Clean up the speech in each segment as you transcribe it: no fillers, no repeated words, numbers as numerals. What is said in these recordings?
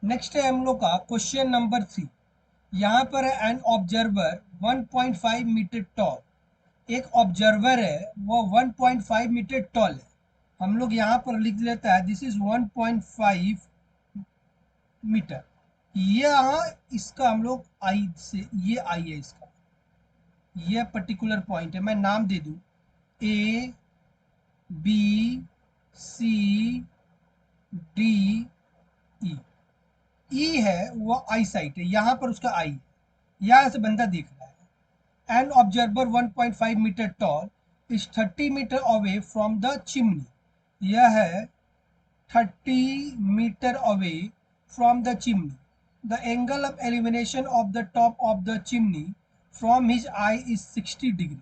Next है हम लोग का क्वेश्चन नंबर 3। यहाँ पर है एन ऑब्जर्वर 1.5 मीटर टॉल। एक ऑब्जर्वर है वो 1.5 मीटर टॉल है। हम लोग यहाँ पर लिख लेता है दिस इज 1.5 मीटर। यहाँ इसका हम लोग आई से, ये आई है इसका, ये पर्टिकुलर पॉइंट है। मैं नाम दे दूं ए बी सी डी ई। ई है वो आई साइट है, यहाँ पर उसका आई है, यहाँ से बंदा देख रहा है। An observer 1.5 metre tall is 30 metre away from the chimney. यह है 30 metre away from the chimney. The angle of elimination of the top of the chimney from his eye is 60 degree.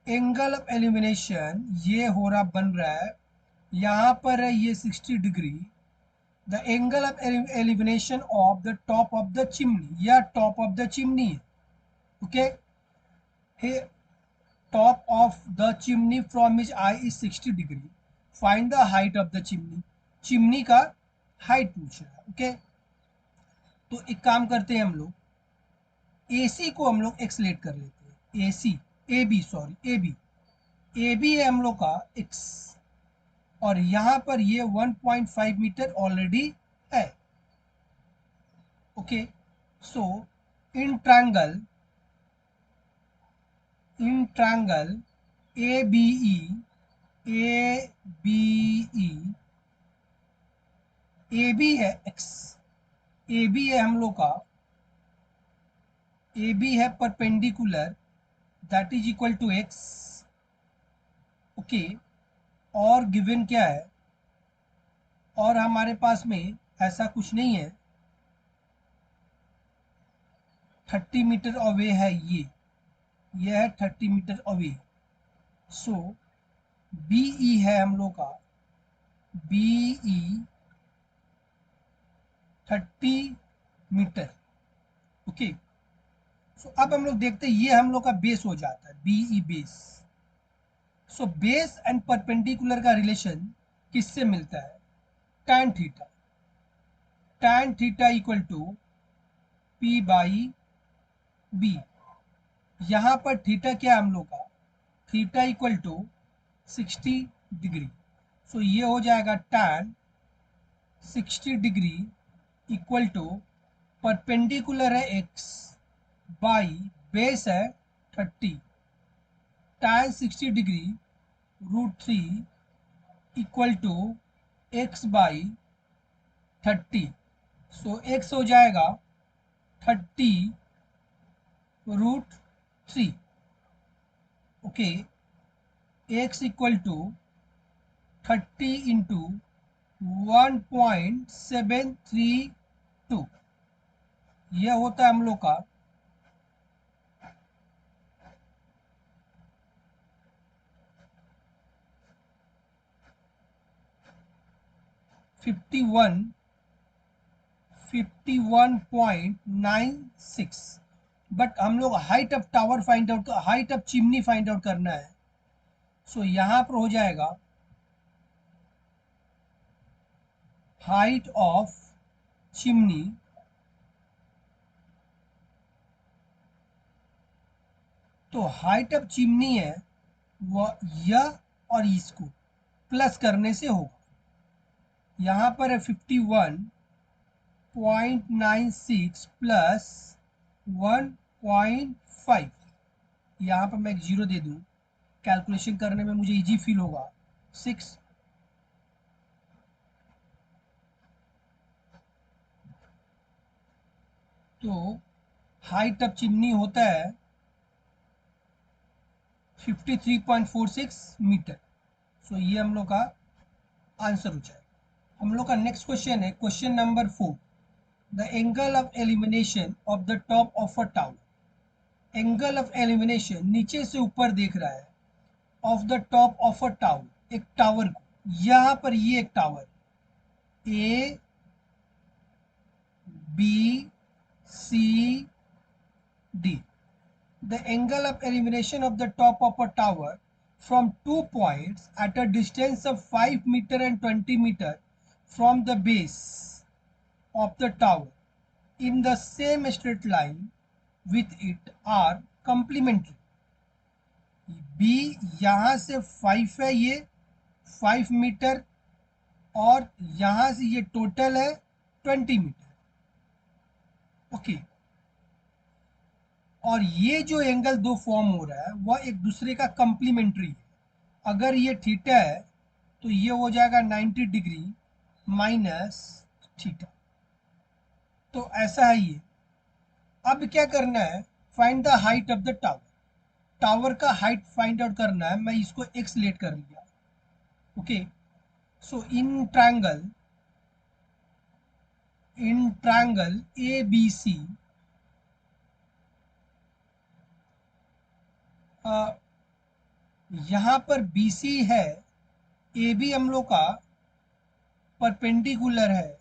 Angle of elimination ये हो रहा बन रहा है, यहाँ पर है ये 60 degree. The angle of elimination of the top of the chimney, या टॉप ऑफ द चिमनी है। Okay, top of the chimney from his eye is 60 degree. Find the height of the chimney. Chimney का height पूछ रहा है। Okay, तो एक काम करते हैं हम लोग, एसी को हम लोग एक्सलेट कर लेते हैं। AC, A B, sorry A B है हम लोग का एक्स, और यहाँ पर ये 1.5 मीटर ऑलरेडी है। Okay, so in triangle A B E A B है एक्स, ए बी है हम लोग का, ए बी है perpendicular, that is equal to x. Okay, और गिवन क्या है, और हमारे पास में ऐसा कुछ नहीं है, 30 मीटर अवे है ये है 30 मीटर अवे। सो बी ई है हम लोग का, बी ई 30 मीटर। ओके, सो अब हम लोग देखते हैं, ये हम लोग का बेस हो जाता है, B E base. So base and perpendicular का रिलेशन किससे मिलता है, tan theta. tan theta equal to P by B. यहाँ पर थीटा क्या है हम लोग का, theta equal to 60 degree. So ये हो जाएगा tan 60 degree equal to perpendicular है x बाई बेस है 30। tan 60 degree √3 equal to x by 30। So x हो जाएगा 30 √3। Okay, x equal to 30 into 1.732, यह होता है हम लोग का 51.96। बट हम लोग height of tower find out, height of chimney find out करना है। सो यहां पर हो जाएगा हाइट ऑफ चिमनी तो हाइट ऑफ चिमनी है वह यह, और इसको प्लस करने से होगा। यहाँ पर है 51.96 प्लस 1.5। यहाँ पर मैं एक जीरो दे दूं, कैलकुलेशन करने में मुझे इजी फील होगा। 6, तो हाइट ऑफ चिमनी होता है 53.46 मीटर। सो ये हम लोग का आंसर हो जाएगा। हम लोग का नेक्स्ट क्वेश्चन है question number 4। The angle of elimination of the top of a tower. Angle of elimination नीचे से ऊपर देख रहा है, of the top of a tower, एक टावर को। यहाँ पर ये एक tower A B C D. The angle of elimination of the top of a tower from 2 points at a distance of 5 meter and 20 meter from the base of the tower in the same straight line with it are complementary. B यहाँ से 5 है, ये 5 metre, और यहाँ से ये total है 20 metre. Okay, और ये जो एंगल दो फॉर्म हो रहा है वह एक दूसरे का कंप्लीमेंट्री है। अगर ये थीटा है तो ये हो जाएगा 90 डिग्री माइनस थीटा। तो ऐसा है ये। अब क्या करना है, find the height of the tower. Tower का हाइट फाइंड आउट करना है। मैं इसको एक्स लेट कर लिया। Okay, so in triangle A B C, यहाँ पर बी सी है, ए बी हम लोग का परपेंडिकुलर है,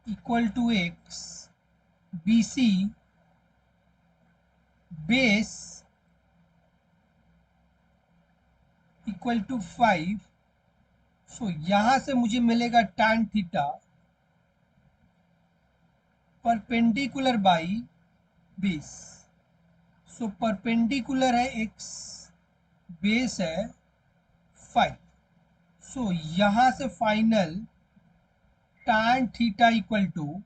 equal to x, B C base equal to 5। So यहां से मुझे मिलेगा tan theta perpendicular by base. So perpendicular है x, बेस है 5। सो यहां से final tan theta equal to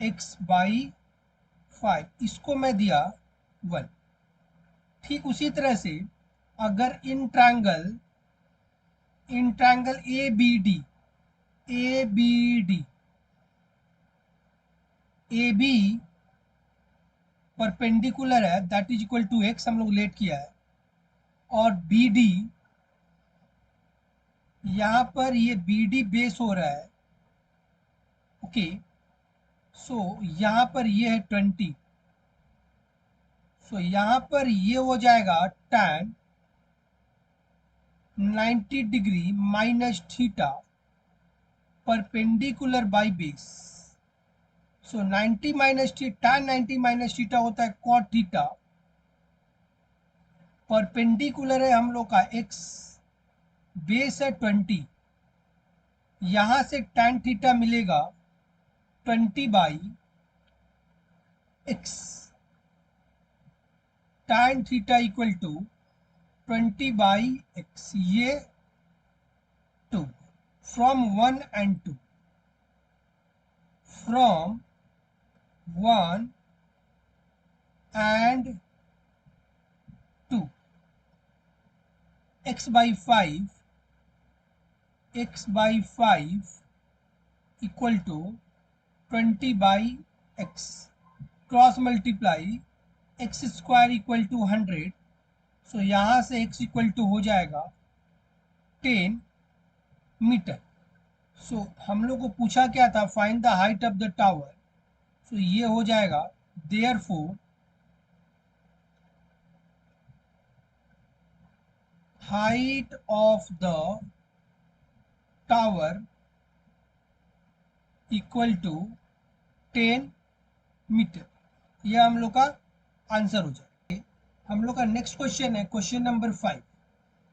x by 5, इसको मैं दिया 1। ठीक उसी तरह से अगर in triangle A B D, A B perpendicular है, that is equal to x, हम लोग लेट किया है, और बी डी, यहाँ पर ये बी डी बेस हो रहा है। ओके, सो यहाँ पर ये है 20। सो यहाँ पर ये हो जाएगा tan 90 degree minus theta perpendicular by base. So 90 minus tan 90 minus theta होता है cot थीटा, परपेंडिकुलर है हम लोग का x, बेस है 20। यहां से tan थीटा मिलेगा 20 by x, tan theta equal to 20 by x, ये 2 from 1 and 2, from 1 and 2, x by 5 equal to 20 by x, cross multiply x square equal to 100। So यहाँ से x इक्वल टू हो जाएगा 10 metre. सो हम लोग को पूछा क्या था, find the height of the tower. So ये हो जाएगा therefore height of the tower equal to 10 metre. यह हम लोग का आंसर हो जाए। हम लोग का नेक्स्ट क्वेश्चन है question number 5।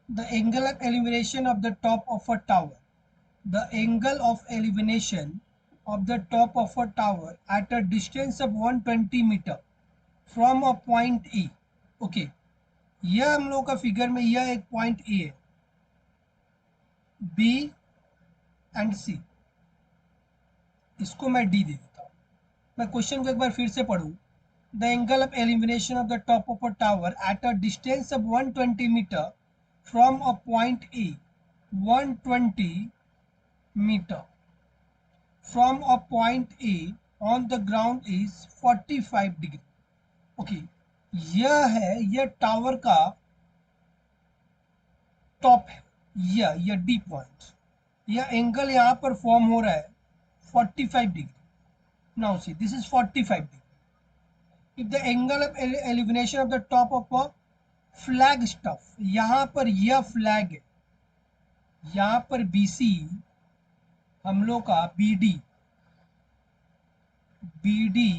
The angle of elimination of the top of a tower, the angle of elimination of the top of a tower at a distance of 120 metre from a point A। Okay, यह हम लोग का figure में यह एक point A है, B and सी, इसको मैं डी दे देता हूँ। मैं क्वेश्चन को एक बार फिर से पढ़ूँ। The angle of elimination of the top of a tower at a distance of 120 metre from a point A, 120 metre from a point A on the ground is 45 degree. Okay, यह tower का top है, यह D point, यह angle यहाँ पर form हो रहा है 45 degree. Now see this is 45 degree. If the angle of elimination of the top of a flag stuff, यहाँ पर यह फ्लैग है, यहाँ पर बीसी हम लोग का बीडी, बीडी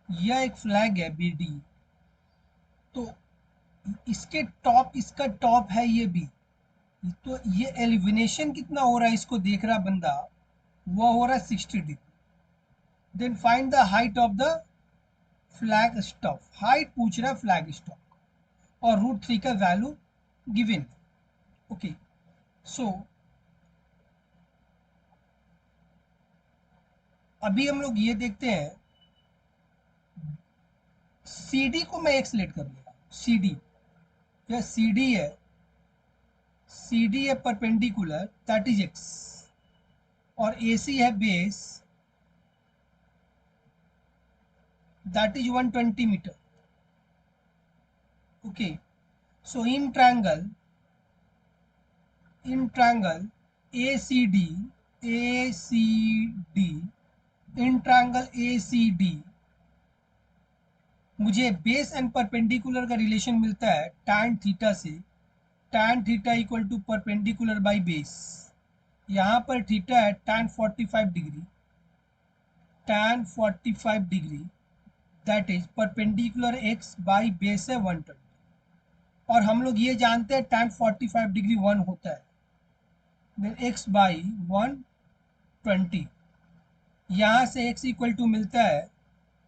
यह एक फ्लैग है बीडी। तो इसके टॉप, इसका टॉप है ये बी, तो ये एलिवेशन कितना हो रहा है इसको देख रहा बंदा, वो हो रहा है 60 degree. Then find the height of the flag staff, height पूछ रहा है फ्लैग स्टॉफ और √3 का वैल्यू गिवन। ओके, सो अभी हम लोग ये देखते हैं, सी डी को मैं एक सिलेक्ट कर लेगा, सी डी, यह सी डी है, सी डी है परपेंडिकुलर दैट इज एक्स, और ए सी है base that is 120 metre. Okay, so in triangle ACD, ACD, in triangle ACD मुझे बेस एंड परपेंडिकुलर का रिलेशन मिलता है tan थीटा से, tan theta equal to perpendicular by base. यहाँ पर theta है tan 45 degree, tan 45 degree that is perpendicular x by base है 120, और हम लोग ये जानते हैं tan 45 डिग्री 1 होता है, देन x बाई 120, यहाँ से x इक्वल टू मिलता है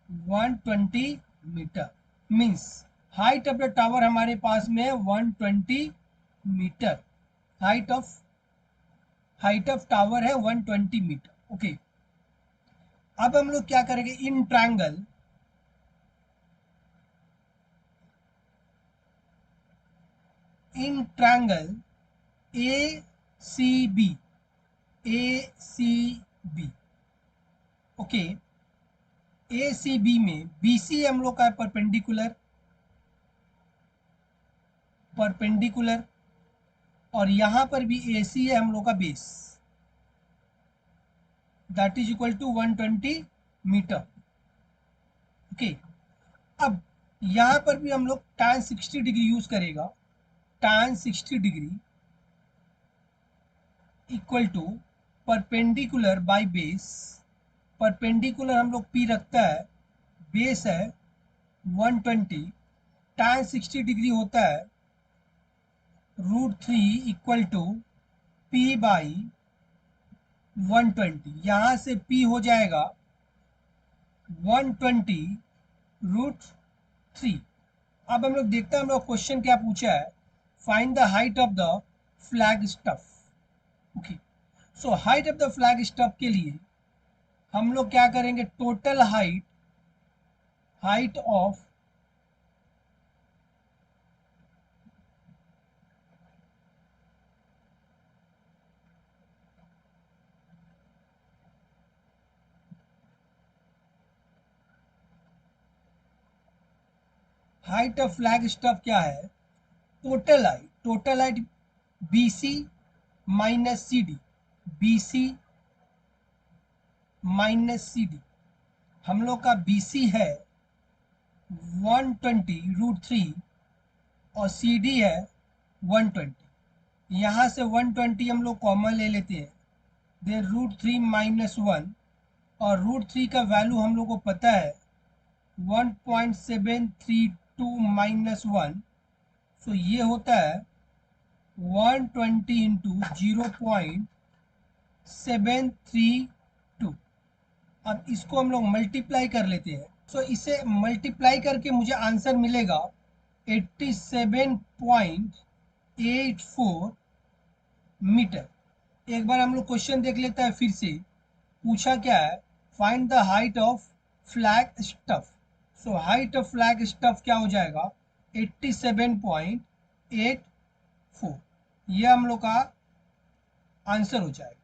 120 metre, means height of the tower हमारे पास में है 120 मीटर, हाइट ऑफ टावर है 120 मीटर। ओके, अब हम लोग क्या करेंगे, in triangle ACB, okay, ACB में BC हम लोग का है परपेंडिकुलर, और यहां पर भी AC है हम लोग का base that is equal to 120 metre. Okay, अब यहां पर भी हम लोग tan 60 डिग्री यूज करेगा, tan 60 degree equal to perpendicular by base, perpendicular हम लोग P रखता है, बेस है 120, tan 60 डिग्री होता है √3 इक्वल टू P बाई 120, यहाँ से P हो जाएगा 120 √3। अब हम लोग देखते हैं हम लोग क्वेश्चन क्या पूछा है, find the height of the flag stuff. Okay, so height of the flag stuff के लिए हम लोग क्या करेंगे, total height of flag stuff क्या है, total height BC minus CD, BC minus CD, हम लोग का BC है 120 √3 और CD है 120, यहाँ से 120 हम लोग कॉमन ले लेते हैं, देन √3 माइनस 1, और √3 का वैल्यू हम लोग को पता है 1.732 माइनस 1, सो ये होता है 120 इंटू 0.732। अब इसको हम लोग मल्टीप्लाई कर लेते हैं, सो इसे मल्टीप्लाई करके मुझे आंसर मिलेगा 87.84 मीटर। एक बार हम लोग क्वेश्चन देख लेते हैं फिर से, पूछा क्या है, find the height of flag stuff. So height of flag stuff क्या हो जाएगा, 87.84, ये हम लोग का आंसर हो जाएगा।